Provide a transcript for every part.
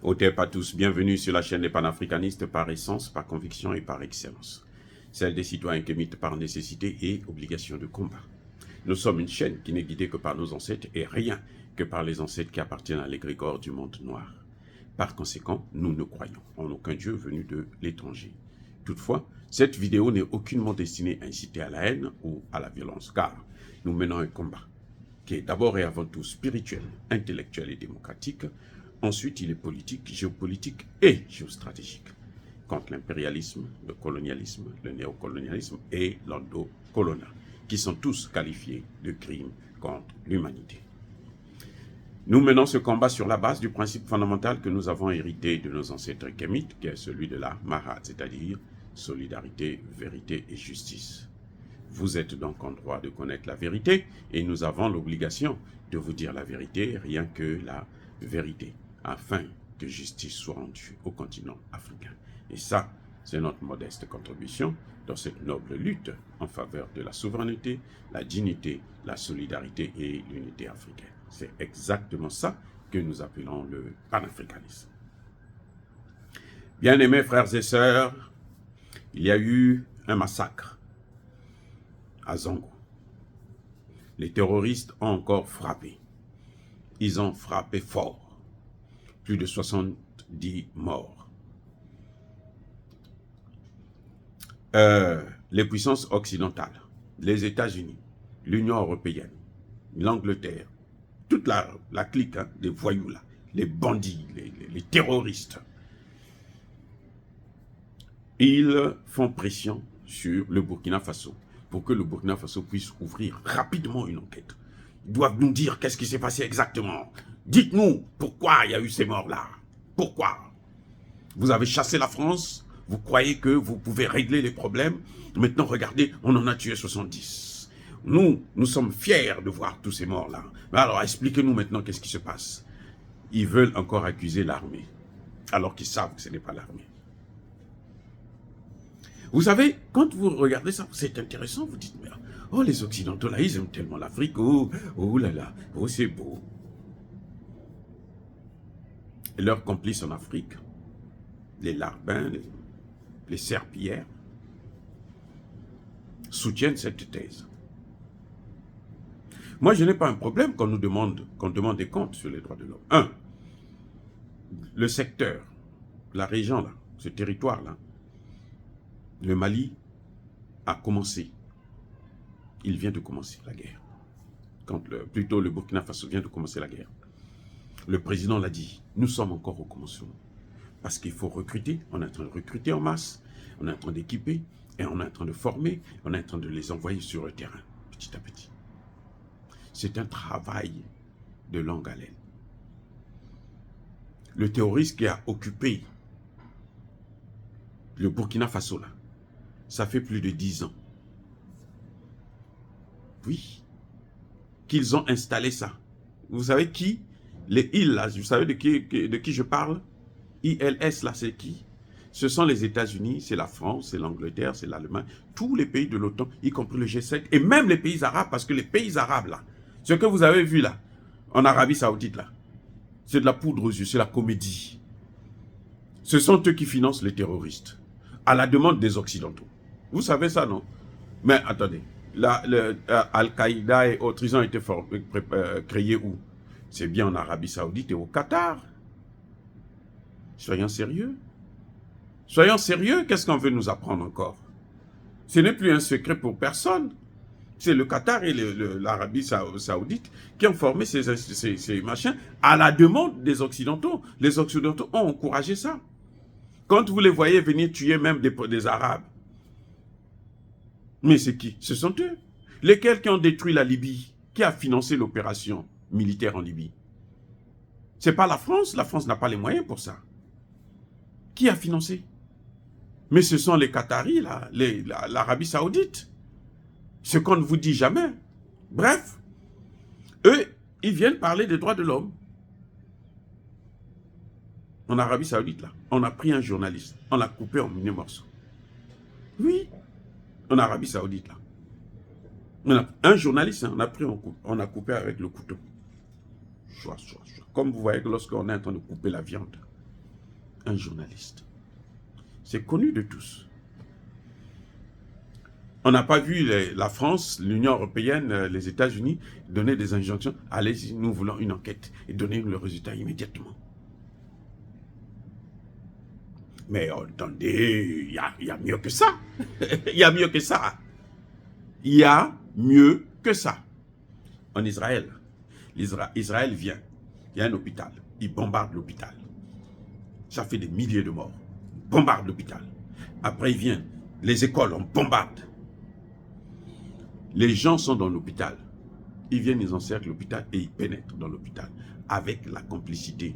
Otep à tous, bienvenue sur la chaîne des panafricanistes par essence, par conviction et par excellence. Celle des citoyens kémites par nécessité et obligation de combat. Nous sommes une chaîne qui n'est guidée que par nos ancêtres et rien que par les ancêtres qui appartiennent à l'égrégore du monde noir. Par conséquent, nous ne croyons en aucun Dieu venu de l'étranger. Toutefois, cette vidéo n'est aucunement destinée à inciter à la haine ou à la violence, car nous menons un combat qui est d'abord et avant tout spirituel, intellectuel et démocratique. Ensuite, il est politique, géopolitique et géostratégique, contre l'impérialisme, le colonialisme, le néocolonialisme et l'endocoloniat, qui sont tous qualifiés de crimes contre l'humanité. Nous menons ce combat sur la base du principe fondamental que nous avons hérité de nos ancêtres kémites, qui est celui de la Mahat, c'est-à-dire solidarité, vérité et justice. Vous êtes donc en droit de connaître la vérité et nous avons l'obligation de vous dire la vérité, rien que la vérité, afin que justice soit rendue au continent africain. Et ça, c'est notre modeste contribution dans cette noble lutte en faveur de la souveraineté, la dignité, la solidarité et l'unité africaine. C'est exactement ça que nous appelons le panafricanisme. Bien-aimés frères et sœurs, il y a eu un massacre à Zongo. Les terroristes ont encore frappé. Ils ont frappé fort. Plus de 70 morts. Les puissances occidentales, les États-Unis, l'Union européenne, l'Angleterre, toute la clique des voyous là, les bandits, les terroristes, ils font pression sur le Burkina Faso pour que le Burkina Faso puisse ouvrir rapidement une enquête. Ils doivent nous dire qu'est-ce qui s'est passé exactement. Dites-nous pourquoi il y a eu ces morts-là. Pourquoi? Vous avez chassé la France, vous croyez que vous pouvez régler les problèmes. Maintenant, regardez, on en a tué 70. Nous sommes fiers de voir tous ces morts-là. Mais alors, expliquez-nous maintenant qu'est-ce qui se passe. Ils veulent encore accuser l'armée, alors qu'ils savent que ce n'est pas l'armée. Vous savez, quand vous regardez ça, c'est intéressant, vous dites, mais oh, les Occidentaux, là, ils aiment tellement l'Afrique, oh là là, oh, c'est beau. Et leurs complices en Afrique, les Larbins, les Serpillères, soutiennent cette thèse. Moi, je n'ai pas un problème qu'on nous demande, des comptes sur les droits de l'homme. Un, le secteur, la région, là, ce territoire-là, le Mali a commencé. Il vient de commencer la guerre. Plutôt le Burkina Faso vient de commencer la guerre. Le président l'a dit, nous sommes encore au commencement. Parce qu'il faut recruter, on est en train de recruter en masse, on est en train d'équiper, et on est en train de former, on est en train de les envoyer sur le terrain, petit à petit. C'est un travail de longue haleine. Le terroriste qui a occupé le Burkina Faso, là, ça fait plus de 10 ans. Oui. Qu'ils ont installé ça. Vous savez qui? Les îles, là, vous savez de qui je parle? ILS, là, c'est qui? Ce sont les États-Unis, c'est la France, c'est l'Angleterre, c'est l'Allemagne, tous les pays de l'OTAN, y compris le G7, et même les pays arabes, parce que les pays arabes, là, ce que vous avez vu, là, en Arabie Saoudite, là, c'est de la poudre aux yeux, c'est la comédie. Ce sont eux qui financent les terroristes, à la demande des Occidentaux. Vous savez ça, non? Mais attendez, Al-Qaïda et autres, ils ont été créés où? C'est bien en Arabie Saoudite et au Qatar. Soyons sérieux. Soyons sérieux, qu'est-ce qu'on veut nous apprendre encore? Ce n'est plus un secret pour personne. C'est le Qatar et l'Arabie Saoudite qui ont formé ces machins à la demande des Occidentaux. Les Occidentaux ont encouragé ça. Quand vous les voyez venir tuer même des Arabes, mais c'est qui? Ce sont eux. Lesquels qui ont détruit la Libye? Qui a financé l'opération militaire en Libye? C'est pas la France n'a pas les moyens pour ça. Qui a financé? Mais ce sont les Qataris, l'Arabie Saoudite. Ce qu'on ne vous dit jamais. Bref, eux, ils viennent parler des droits de l'homme. En Arabie Saoudite, là, on a pris un journaliste, on l'a coupé en mini morceaux. Oui, en Arabie Saoudite, là. Un journaliste, on a coupé avec le couteau. Comme vous voyez que lorsqu'on est en train de couper la viande, un journaliste. C'est connu de tous. On n'a pas vu la France, l'Union européenne, les États-Unis donner des injonctions. Allez-y, nous voulons une enquête et donner le résultat immédiatement. Mais attendez, il y a mieux que ça. Il y a mieux que ça. Il y a mieux que ça. En Israël, Israël vient, il y a un hôpital, il bombarde l'hôpital. Ça fait des milliers de morts. Il bombarde l'hôpital. Après, il vient, les écoles, on bombarde. Les gens sont dans l'hôpital. Ils viennent, ils encerclent l'hôpital et ils pénètrent dans l'hôpital avec la complicité.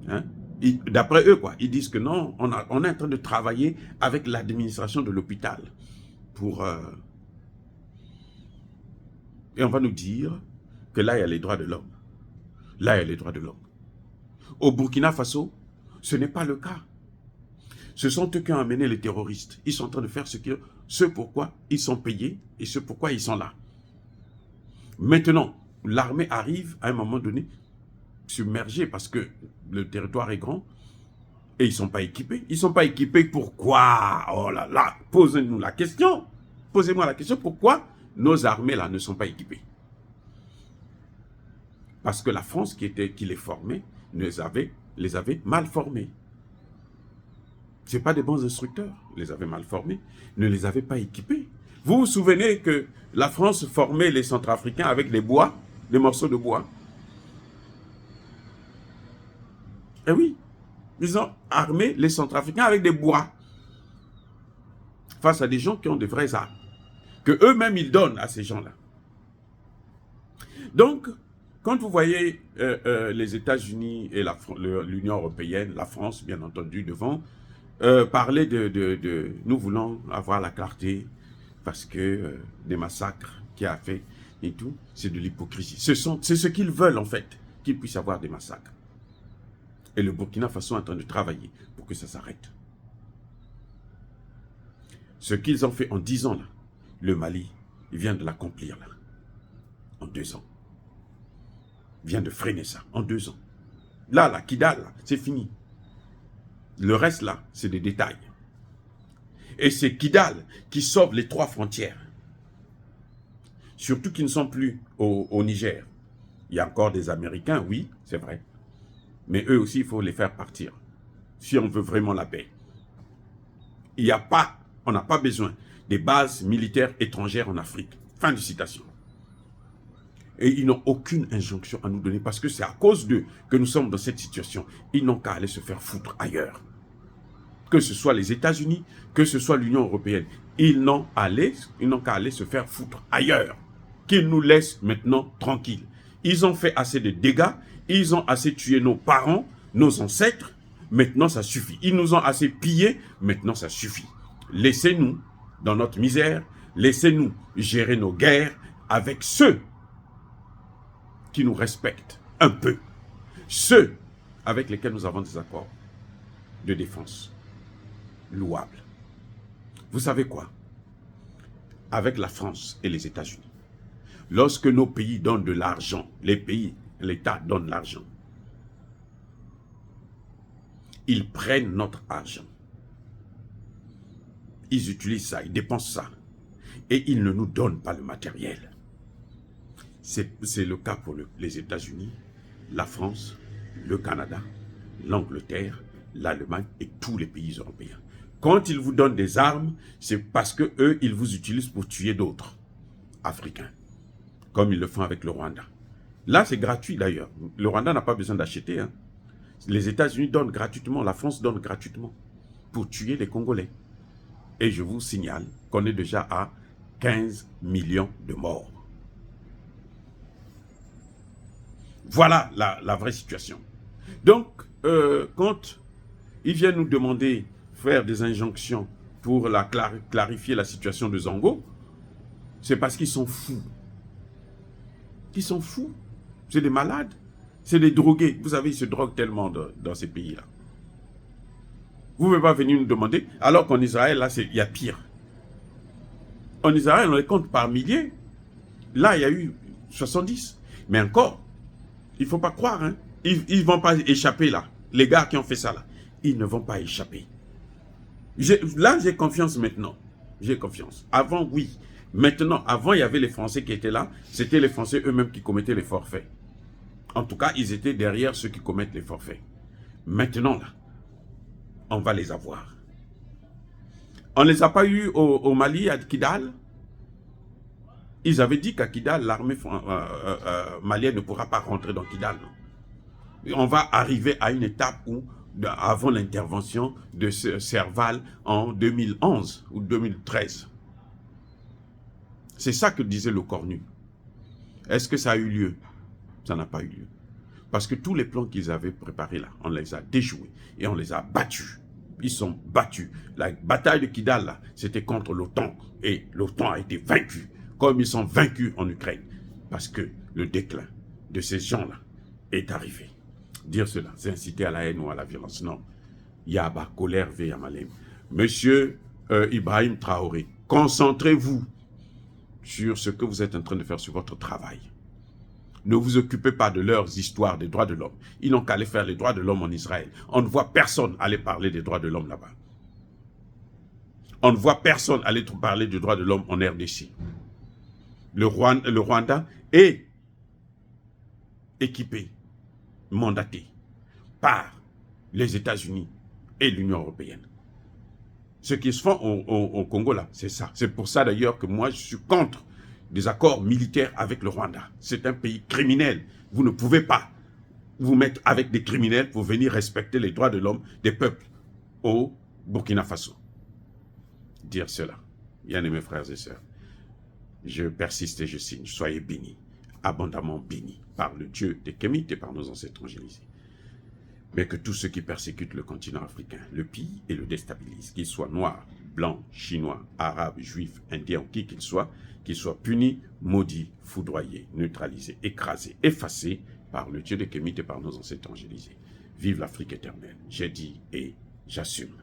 Hein? D'après eux, quoi, ils disent que non, on est en train de travailler avec l'administration de l'hôpital pour... Et on va nous dire que là, il y a les droits de l'homme. Là, il y a les droits de l'homme. Au Burkina Faso, ce n'est pas le cas. Ce sont eux qui ont amené les terroristes. Ils sont en train de faire ce pourquoi ils sont payés et ce pourquoi ils sont là. Maintenant, l'armée arrive à un moment donné submergée parce que le territoire est grand et ils ne sont pas équipés. Ils ne sont pas équipés pourquoi? Oh là là, posez-nous la question. Posez-moi la question, pourquoi nos armées là ne sont pas équipées? Parce que la France qui les formait les avait mal formés. Ce n'est pas des bons instructeurs, les avait mal formés, ne les avait pas équipés. Vous vous souvenez que la France formait les Centrafricains avec des bois, des morceaux de bois? Eh oui, ils ont armé les Centrafricains avec des bois face à des gens qui ont de vraies armes, que eux-mêmes ils donnent à ces gens-là. Donc, quand vous voyez les États-Unis et l'Union européenne, la France bien entendu devant, parler de nous voulons avoir la clarté parce que des massacres qu'il a fait et tout, c'est de l'hypocrisie. C'est ce qu'ils veulent en fait, qu'ils puissent avoir des massacres. Et le Burkina Faso est en train de travailler pour que ça s'arrête. Ce qu'ils ont fait en 10 ans là, le Mali, il vient de l'accomplir là, en 2 ans. Il vient de freiner ça en 2 ans. Là, la Kidal, c'est fini. Le reste là, c'est des détails. Et c'est Kidal qui sauve les 3 frontières. Surtout qu'ils ne sont plus au Niger. Il y a encore des Américains, oui, c'est vrai. Mais eux aussi, il faut les faire partir. Si on veut vraiment la paix. On n'a pas besoin des bases militaires étrangères en Afrique. Fin de citation. Et ils n'ont aucune injonction à nous donner parce que c'est à cause d'eux que nous sommes dans cette situation. Ils n'ont qu'à aller se faire foutre ailleurs. Que ce soit les États-Unis, que ce soit l'Union européenne. Ils n'ont qu'à aller se faire foutre ailleurs. Qu'ils nous laissent maintenant tranquilles. Ils ont fait assez de dégâts. Ils ont assez tué nos parents, nos ancêtres. Maintenant, ça suffit. Ils nous ont assez pillés. Maintenant, ça suffit. Laissez-nous dans notre misère. Laissez-nous gérer nos guerres avec ceux qui nous respectent un peu. Ceux avec lesquels nous avons des accords de défense louables. Vous savez quoi? Avec la France et les États-Unis, lorsque nos pays donnent de l'argent, l'État donne l'argent, ils prennent notre argent. Ils utilisent ça, ils dépensent ça. Et ils ne nous donnent pas le matériel. C'est le cas pour les États-Unis, la France, le Canada, l'Angleterre, l'Allemagne et tous les pays européens. Quand ils vous donnent des armes, c'est parce que eux, ils vous utilisent pour tuer d'autres Africains, comme ils le font avec le Rwanda. Là, c'est gratuit d'ailleurs. Le Rwanda n'a pas besoin d'acheter. Hein. Les États-Unis donnent gratuitement, la France donne gratuitement pour tuer les Congolais. Et je vous signale qu'on est déjà à 15 millions de morts. Voilà la vraie situation. Donc, quand ils viennent nous demander, faire des injonctions pour clarifier la situation de Zongo, c'est parce qu'ils sont fous. Ils sont fous. C'est des malades. C'est des drogués. Vous savez, ils se droguent tellement dans ces pays-là. Vous ne pouvez pas venir nous demander, alors qu'en Israël, là, il y a pire. En Israël, on les compte par milliers. Là, il y a eu 70. Mais encore, il ne faut pas croire, hein. Ils ne vont pas échapper là. Les gars qui ont fait ça là. ils ne vont pas échapper. Là, j'ai confiance maintenant. J'ai confiance. Avant, oui. Maintenant, avant, il y avait les Français qui étaient là. C'était les Français eux-mêmes qui commettaient les forfaits. En tout cas, ils étaient derrière ceux qui commettent les forfaits. Maintenant, là, on va les avoir. On ne les a pas eus au Mali, à Kidal. Ils avaient dit qu'à Kidal, l'armée malienne ne pourra pas rentrer dans Kidal. On va arriver à une étape où, avant l'intervention de Serval en 2011 ou 2013. C'est ça que disait le Cornu. Est-ce que ça a eu lieu? Ça n'a pas eu lieu. Parce que tous les plans qu'ils avaient préparés là, on les a déjoués et on les a battus. Ils sont battus. La bataille de Kidal, là, c'était contre l'OTAN. Et l'OTAN a été vaincu, comme ils sont vaincus en Ukraine. Parce que le déclin de ces gens-là est arrivé. Dire cela, c'est inciter à la haine ou à la violence. Non. Yaba, colère, Veyamalem. Monsieur Ibrahim Traoré, concentrez-vous sur ce que vous êtes en train de faire sur votre travail. Ne vous occupez pas de leurs histoires des droits de l'homme. Ils n'ont qu'à aller faire les droits de l'homme en Israël. On ne voit personne aller parler des droits de l'homme là-bas. On ne voit personne aller parler des droits de l'homme en RDC. Le Rwanda est équipé, mandaté par les États-Unis et l'Union européenne. Ce qui se fait au Congo là, c'est ça. C'est pour ça d'ailleurs que moi je suis contre des accords militaires avec le Rwanda. C'est un pays criminel. Vous ne pouvez pas vous mettre avec des criminels pour venir respecter les droits de l'homme des peuples au Burkina Faso. Dire cela, bien aimés frères et sœurs, je persiste et je signe. Soyez bénis, abondamment bénis par le Dieu des Kémites et par nos ancêtres angélisés. Mais que tous ceux qui persécutent le continent africain le pillent et le déstabilisent, qu'ils soient noirs, blancs, chinois, arabes, juifs, indiens ou qui qu'ils soient punis, maudits, foudroyés, neutralisés, écrasés, effacés par le Dieu des Kémites et par nos ancêtres angélisés. Vive l'Afrique éternelle. J'ai dit et j'assume.